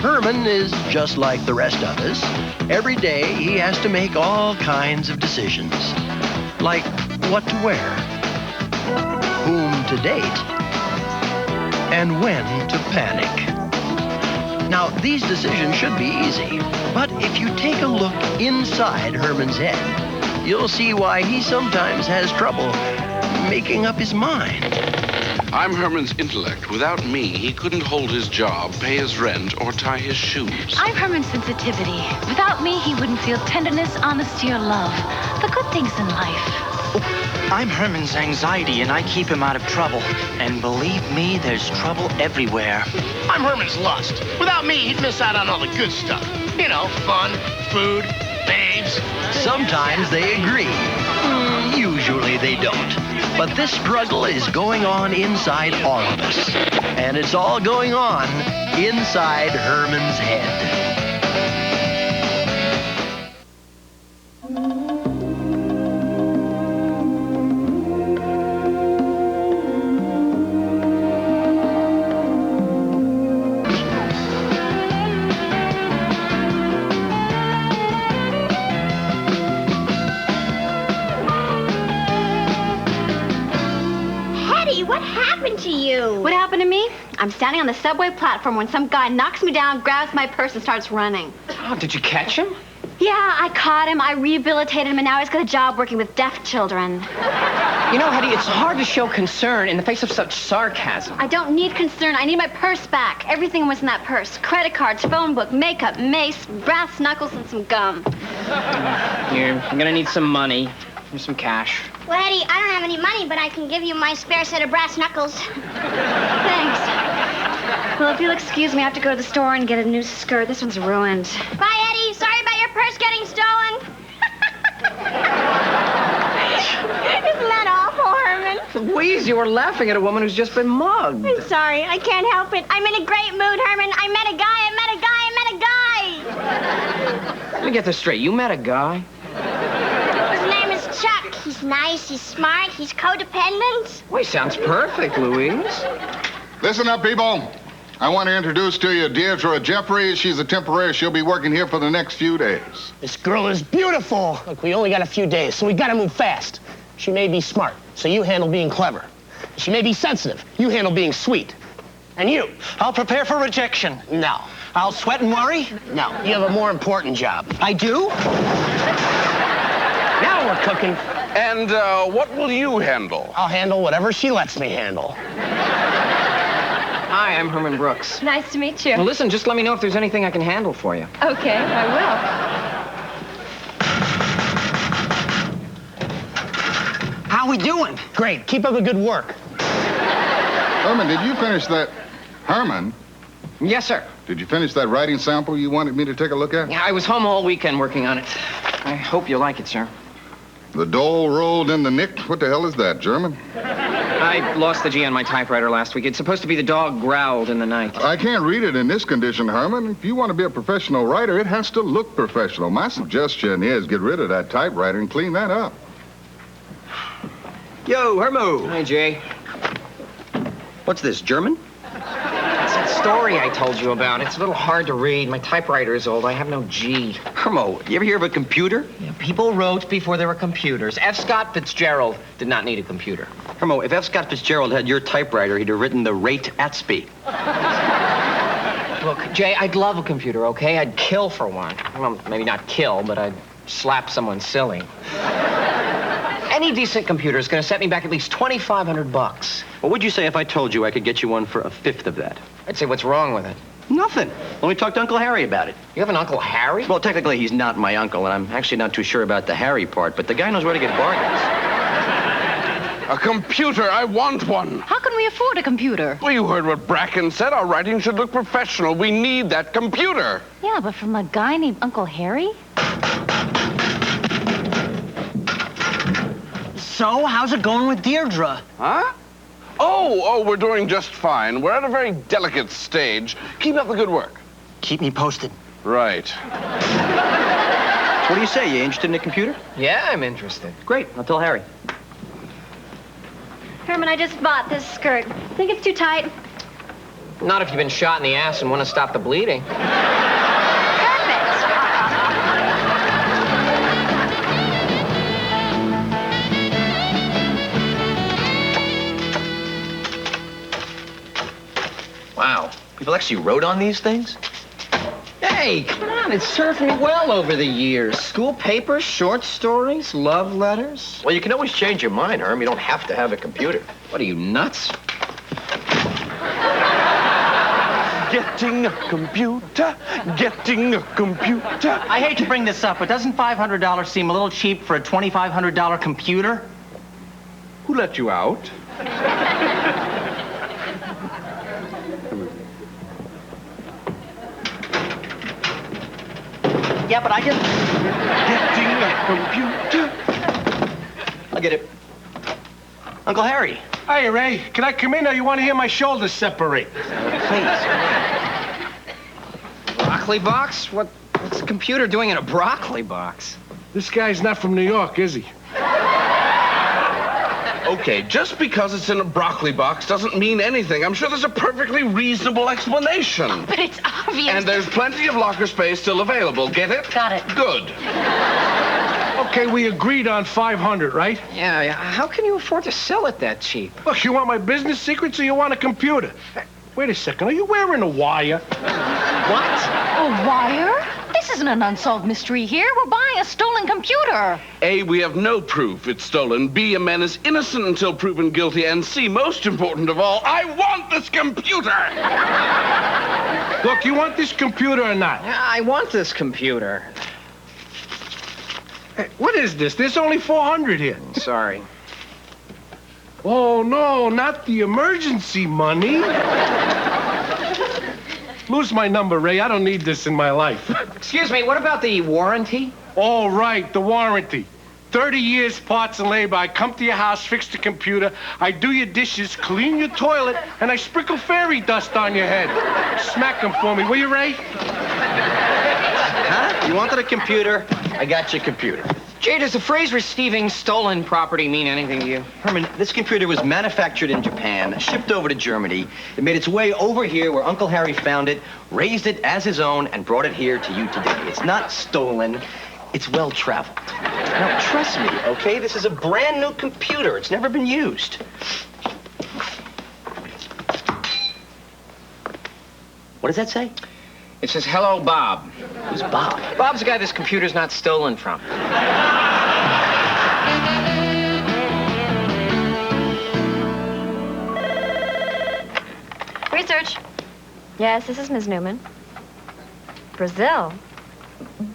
Herman is just like the rest of us. Every day he has to make all kinds of decisions. Like what to wear, whom to date, and when to panic. Now, these decisions should be easy, but if you take a look inside Herman's head, you'll see why he sometimes has trouble making up his mind. I'm Herman's intellect. Without me, he couldn't hold his job, pay his rent, or tie his shoes. I'm Herman's sensitivity. Without me, he wouldn't feel tenderness, honesty, or love. The good things in life. I'm Herman's anxiety, and I keep him out of trouble. And believe me, there's trouble everywhere. I'm Herman's lust. Without me, he'd miss out on all the good stuff. You know, fun, food, babes. Sometimes they agree. Usually they don't. But this struggle is going on inside all of us. And it's all going on inside Herman's head. What happened to you? What happened to me? I'm standing on the subway platform when some guy knocks me down, grabs my purse, and starts running. Oh, did you catch him? Yeah, I caught him, I rehabilitated him, and now he's got a job working with deaf children. You know, Hetty, it's hard to show concern in the face of such sarcasm. I don't need concern. I need my purse back. Everything was in that purse. Credit cards, phone book, makeup, mace, brass knuckles, and some gum. Here, I'm gonna need some money. Here's some cash. Well, Eddie, I don't have any money, but I can give you my spare set of brass knuckles. Thanks. Well, if you'll excuse me, I have to go to the store and get a new skirt. This one's ruined. Bye, Eddie. Sorry about your purse getting stolen. Isn't that awful, Herman? Louise, you were laughing at a woman who's just been mugged. I'm sorry. I can't help it. I'm in a great mood, Herman. I met a guy. Let me get this straight. You met a guy? His name is Chuck. He's nice, he's smart, he's codependent. Boy, sounds perfect, Louise. Listen up, people. I want to introduce to you Deirdre Jeffries. She's a temporary. She'll be working here for the next few days. This girl is beautiful. Look, we only got a few days, so we gotta move fast. She may be smart, so you handle being clever. She may be sensitive. You handle being sweet. And you? I'll prepare for rejection. No. I'll sweat and worry? No. You have a more important job. I do? Now we're cooking. And what will you handle? I'll handle whatever she lets me handle. Hi, I'm Herman Brooks. Nice to meet you. Well, listen, just let me know if there's anything I can handle for you. Okay, I will. How we doing? Great. Keep up the good work. Herman, did you finish that? Herman, Yes, sir. did you finish that writing sample you wanted me to take a look at? Yeah, I was home all weekend working on it. I hope you like it, sir. The dole rolled in the nick? What the hell is that, German? I lost the G on my typewriter last week. It's supposed to be the dog growled in the night. I can't read it in this condition, Herman. If you want to be a professional writer, it has to look professional. My suggestion is get rid of that typewriter and clean that up. Yo, Hermo. Hi, Jay. What's this, German? It's that story I told you about. It's a little hard to read. My typewriter is old. I have no G. Hermo, you ever hear of a computer? Yeah, people wrote before there were computers. F. Scott Fitzgerald did not need a computer. Hermo, if F. Scott Fitzgerald had your typewriter, he'd have written the rate Atsby. Look, Jay, I'd love a computer, okay? I'd kill for one. Well, maybe not kill, but I'd slap someone silly. Any decent computer is going to set me back at least $2,500. What would you say if I told you I could get you one for a fifth of that? I'd say, what's wrong with it? Nothing. Let me talk to Uncle Harry about it. You have an Uncle Harry? Well, technically, he's not my uncle, and I'm actually not too sure about the Harry part, but the guy knows where to get bargains. A computer. I want one. How can we afford a computer? Well, you heard what Bracken said. Our writing should look professional. We need that computer. Yeah, but from a guy named Uncle Harry? So, how's it going with Deirdre? Huh? Oh, we're doing just fine. We're at a very delicate stage. Keep up the good work. Keep me posted. Right. What do you say? You interested in a computer? Yeah, I'm interested. Great. I'll tell Harry. Herman, I just bought this skirt. Think it's too tight? Not if you've been shot in the ass and want to stop the bleeding. Wow. People actually wrote on these things? Hey, come on, it's served me well over the years. School papers, short stories, love letters. Well, you can always change your mind, Herm. You don't have to have a computer. What are you, nuts? Getting a computer, getting a computer. I hate to bring this up, but doesn't $500 seem a little cheap for a $2,500 computer? Who let you out? Yeah, but I just... Getting a computer. I'll get it. Uncle Harry. Hey, Ray, can I come in or you want to hear my shoulders separate? Please. Broccoli box? What's a computer doing in a broccoli box? This guy's not from New York, is he? Okay, just because it's in a broccoli box doesn't mean anything. I'm sure there's a perfectly reasonable explanation. But it's obvious. And there's plenty of locker space still available. Get it? Got it. Good. Okay, we agreed on 500, right? Yeah, how can you afford to sell it that cheap? Look, you want my business secrets or you want a computer? Hey, wait a second, are you wearing a wire? What? A wire? This isn't an unsolved mystery here. We're buying a stolen computer. A, we have no proof it's stolen. B, a man is innocent until proven guilty. And C, most important of all, I want this computer! Look, you want this computer or not? Yeah, I want this computer. Hey, what is this? There's only 400 here. Sorry. Oh, no, not the emergency money. Lose my number, Ray. I don't need this in my life. Excuse me, what about the warranty? Oh, right, the warranty. 30 years parts and labor. I come to your house, fix the computer, I do your dishes, clean your toilet, and I sprinkle fairy dust on your head. Smack them for me, will you, Ray? Huh? You wanted a computer? I got your computer. Jay, does the phrase receiving stolen property mean anything to you? Herman, this computer was manufactured in Japan, shipped over to Germany. It made its way over here where Uncle Harry found it, raised it as his own, and brought it here to you today. It's not stolen. It's well-traveled. Now, trust me, okay? This is a brand new computer. It's never been used. What does that say? It says, hello, Bob. Who's Bob? Bob's the guy this computer's not stolen from. Research. Yes, this is Ms. Newman. Brazil.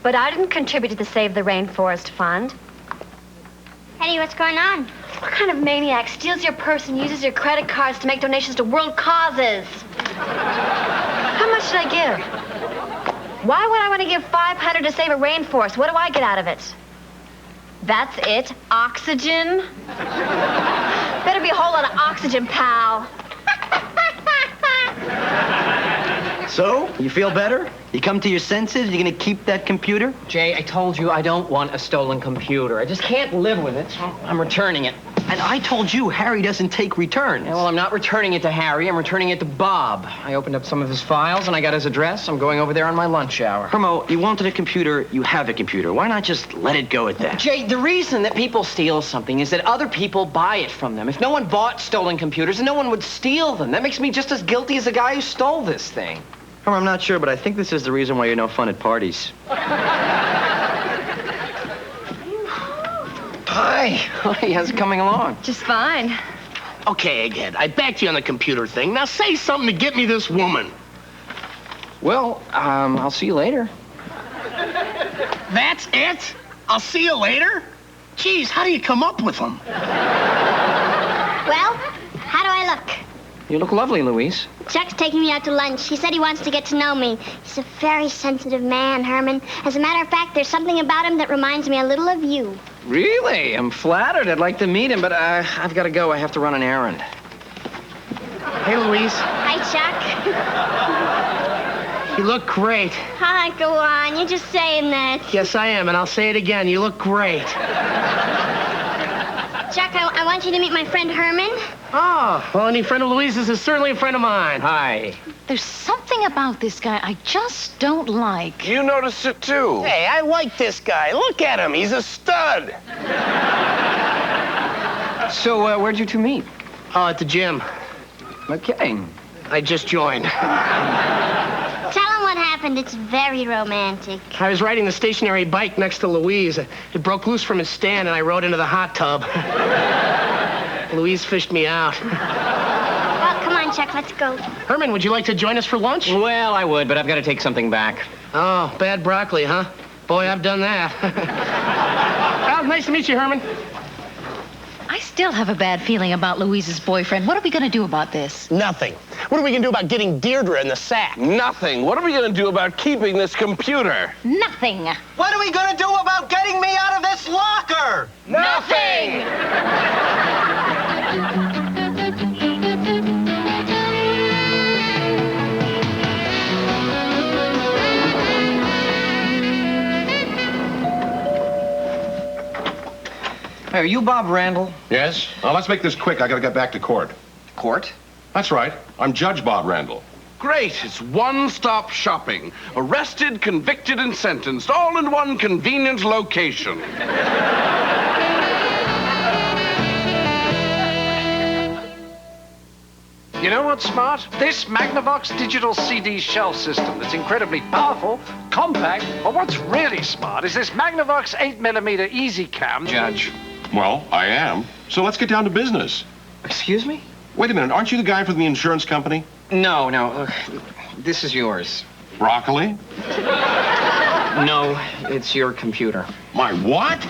But I didn't contribute to the Save the Rainforest Fund. Hetty, what's going on? What kind of maniac steals your purse and uses your credit cards to make donations to world causes? How much should I give? Why would I want to give $500 to save a rainforest? What do I get out of it? That's it? Oxygen? Better be a whole lot of oxygen, pal. So, you feel better? You come to your senses? You gonna keep that computer? Jay, I told you I don't want a stolen computer. I just can't live with it, so I'm returning it. And I told you Harry doesn't take returns. Yeah, well, I'm not returning it to Harry. I'm returning it to Bob. I opened up some of his files, and I got his address. I'm going over there on my lunch hour. Hermo, you wanted a computer, you have a computer. Why not just let it go at that? Jay, the reason that people steal something is that other people buy it from them. If no one bought stolen computers, then no one would steal them. That makes me just as guilty as the guy who stole this thing. Hermo, I'm not sure, but I think this is the reason why you're no fun at parties. Hi. How's it coming along? Just fine. Okay, egghead, I backed you on the computer thing. Now say something to get me this woman. Well, I'll see you later. That's it? I'll see you later? Geez, how do you come up with them? Well, how do I look? You look lovely, Louise. Chuck's taking me out to lunch. He said he wants to get to know me. He's a very sensitive man, Herman. As a matter of fact, there's something about him that reminds me a little of you. Really? I'm flattered. I'd like to meet him, but I've got to go. I have to run an errand. Hey, Louise. Hi, Chuck. You look great. Hi, go on. You're just saying that. Yes, I am, and I'll say it again. You look great. Chuck, I want you to meet my friend Herman. Oh, well, any friend of Louise's is certainly a friend of mine. Hi. There's something about this guy I just don't like. You noticed it too. Hey, I like this guy. Look at him. He's a stud. So, where'd you two meet? Oh, at the gym. Okay. I just joined. Tell him what happened. It's very romantic. I was riding the stationary bike next to Louise. It broke loose from its stand, and I rode into the hot tub. Louise fished me out. Well, come on, Chuck. Let's go. Herman, would you like to join us for lunch? Well, I would, but I've got to take something back. Oh, bad broccoli, huh? Boy, I've done that. Well, nice to meet you, Herman. I still have a bad feeling about Louise's boyfriend. What are we going to do about this? Nothing. What are we going to do about getting Deirdre in the sack? Nothing. What are we going to do about keeping this computer? Nothing. What are we going to do about getting me out of this locker? Nothing! Hey, are you Bob Randall? Yes? Now, let's make this quick. I gotta get back to court. Court? That's right. I'm Judge Bob Randall. Great. It's one-stop shopping. Arrested, convicted, and sentenced, all in one convenient location. You know what's smart? This Magnavox digital CD shelf system that's incredibly powerful, compact, but what's really smart is this Magnavox 8mm Easy Cam. Judge. Well, I am. So let's get down to business. Excuse me? Wait a minute. Aren't you the guy from the insurance company? No. This is yours. Broccoli? No, it's your computer. My what?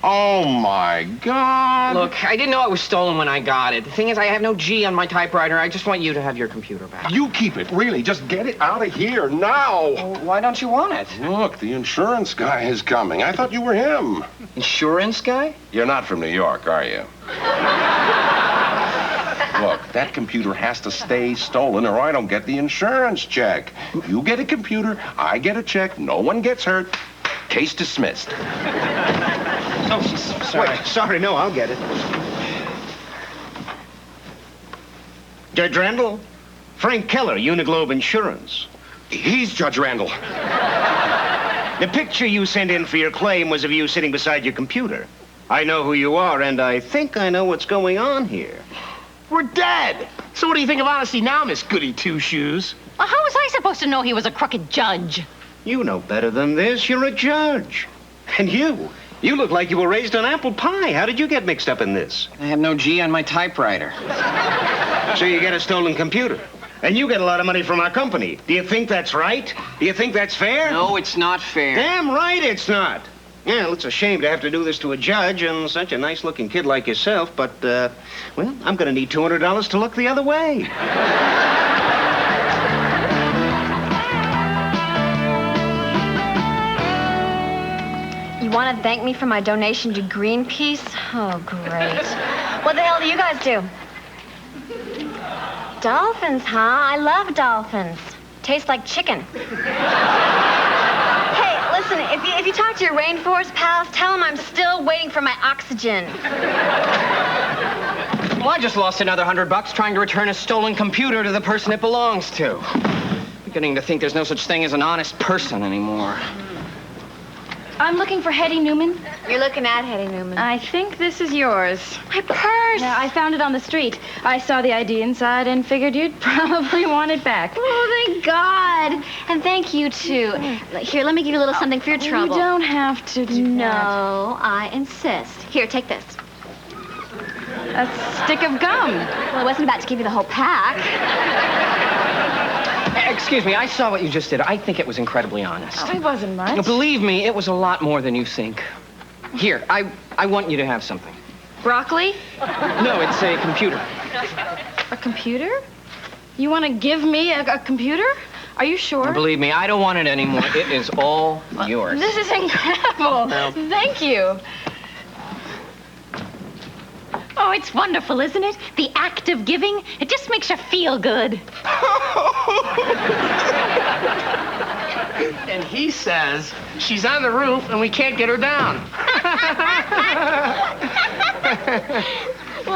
Oh, my God. Look, I didn't know it was stolen when I got it. The thing is, I have no G on my typewriter. I just want you to have your computer back. You keep it, really. Just get it out of here now. Well, why don't you want it? Look, the insurance guy is coming. I thought you were him. Insurance guy? You're not from New York, are you? Look, that computer has to stay stolen or I don't get the insurance check. You get a computer, I get a check, no one gets hurt. Case dismissed. Oh, sorry. Wait, sorry, no, I'll get it. Judge Randall, Frank Keller, Uniglobe Insurance. He's Judge Randall. The picture you sent in for your claim was of you sitting beside your computer. I know who you are, and I think I know what's going on here. We're dead. So what do you think of honesty now, Miss Goody Two-Shoes? Well, how was I supposed to know he was a crooked judge? You know better than this. You're a judge. And you look like you were raised on apple pie. How did you get mixed up in this? I have no G on my typewriter. So you get a stolen computer. And you get a lot of money from our company. Do you think that's right? Do you think that's fair? No, it's not fair. Damn right it's not. Yeah, well, it's a shame to have to do this to a judge and such a nice-looking kid like yourself, but, well, I'm going to need $200 to look the other way. You want to thank me for my donation to Greenpeace? Oh, great. What the hell do you guys do? Dolphins, huh? I love dolphins. Tastes like chicken. Hey, listen, if you talk to your rainforest pals, tell them I'm still waiting for my oxygen. Well, I just lost another $100 trying to return a stolen computer to the person it belongs to. Beginning to think there's no such thing as an honest person anymore. I'm looking for Hetty Newman. You're looking at Hetty Newman. I think this is yours. My purse! Yeah, I found it on the street. I saw the ID inside and figured you'd probably want it back. Oh, thank God. And thank you, too. Here, let me give you a little something for your trouble. You don't have to do No, that. I insist. Here, take this. A stick of gum. Well, I wasn't about to give you the whole pack. Excuse me, I saw what you just did. I think it was incredibly honest. Oh, it wasn't much. Now, believe me, it was a lot more than you think. Here, I want you to have something. Broccoli? No, it's a computer. A computer? You want to give me a computer? Are you sure? Believe me, I don't want it anymore. It is all yours. This is incredible. Well. Thank you. Oh, it's wonderful, isn't it? The act of giving, it just makes you feel good. And he says she's on the roof and we can't get her down. Well,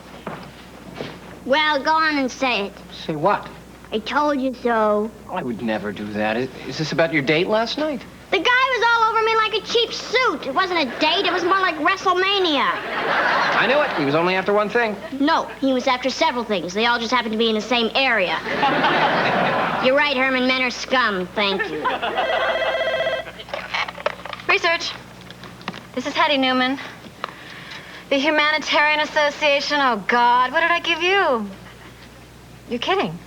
Well, go on and say it. Say what? I told you so. I would never do that. Is this about your date last night? The guy was all over me like a cheap suit. It wasn't a date. It was more like WrestleMania. I knew it. He was only after one thing. No, he was after several things. They all just happened to be in the same area. You're right, Herman. Men are scum. Thank you. Research. This is Hattie Newman. The Humanitarian Association. Oh, God. What did I give you? You're kidding.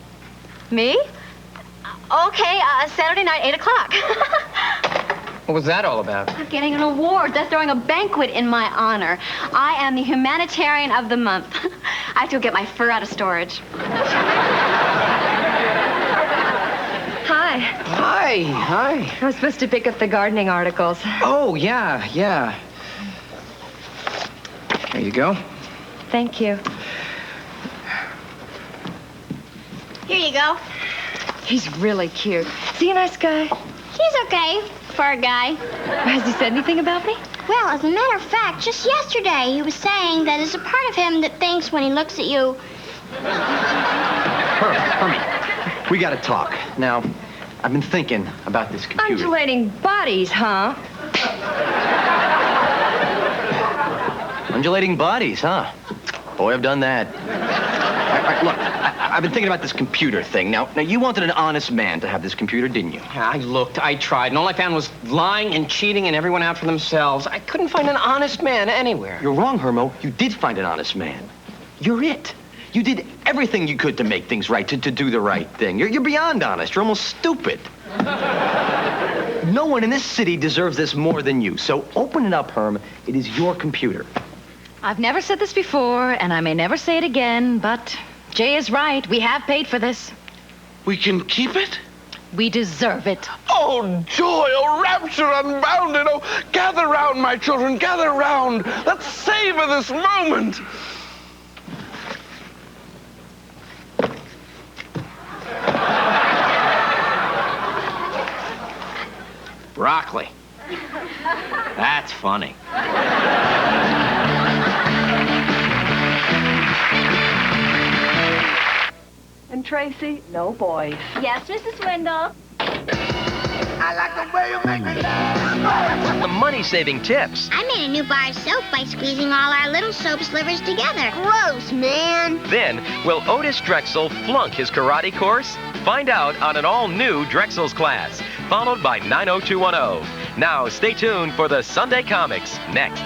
Me? Okay, Saturday night, 8 o'clock. What was that all about? I'm getting an award. They're throwing a banquet in my honor. I am the Humanitarian of the Month. I have to go get my fur out of storage. Hi. Hi. I was supposed to pick up the gardening articles. Oh, yeah. There you go. Thank you. Here you go. He's really cute. Is he a nice guy? He's okay for a guy. Has he said anything about me? Well, as a matter of fact, just yesterday he was saying that there's a part of him that thinks when he looks at you... Herman, we gotta talk. Now, I've been thinking about this computer. Undulating bodies, huh? Undulating bodies, huh? Boy, I've done that. All right, look, I've been thinking about this computer thing. Now, you wanted an honest man to have this computer, didn't you? I looked, I tried, and all I found was lying and cheating and everyone out for themselves. I couldn't find an honest man anywhere. You're wrong, Hermo. You did find an honest man. You're it. You did everything you could to make things right, to do the right thing. You're beyond honest. You're almost stupid. No one in this city deserves this more than you. So open it up, Herm. It is your computer. I've never said this before, and I may never say it again, but Jay is right. We have paid for this. We can keep it? We deserve it. Oh, joy, oh, rapture unbounded. Oh, gather round, my children, gather round. Let's savor this moment. Broccoli. That's funny. And Tracy, no boys. Yes, Mrs. Wendell. I like the way you make me laugh. The money-saving tips. I made a new bar of soap by squeezing all our little soap slivers together. Gross, man. Then, will Otis Drexel flunk his karate course? Find out on an all-new Drexel's Class, followed by 90210. Now, stay tuned for the Sunday Comics next.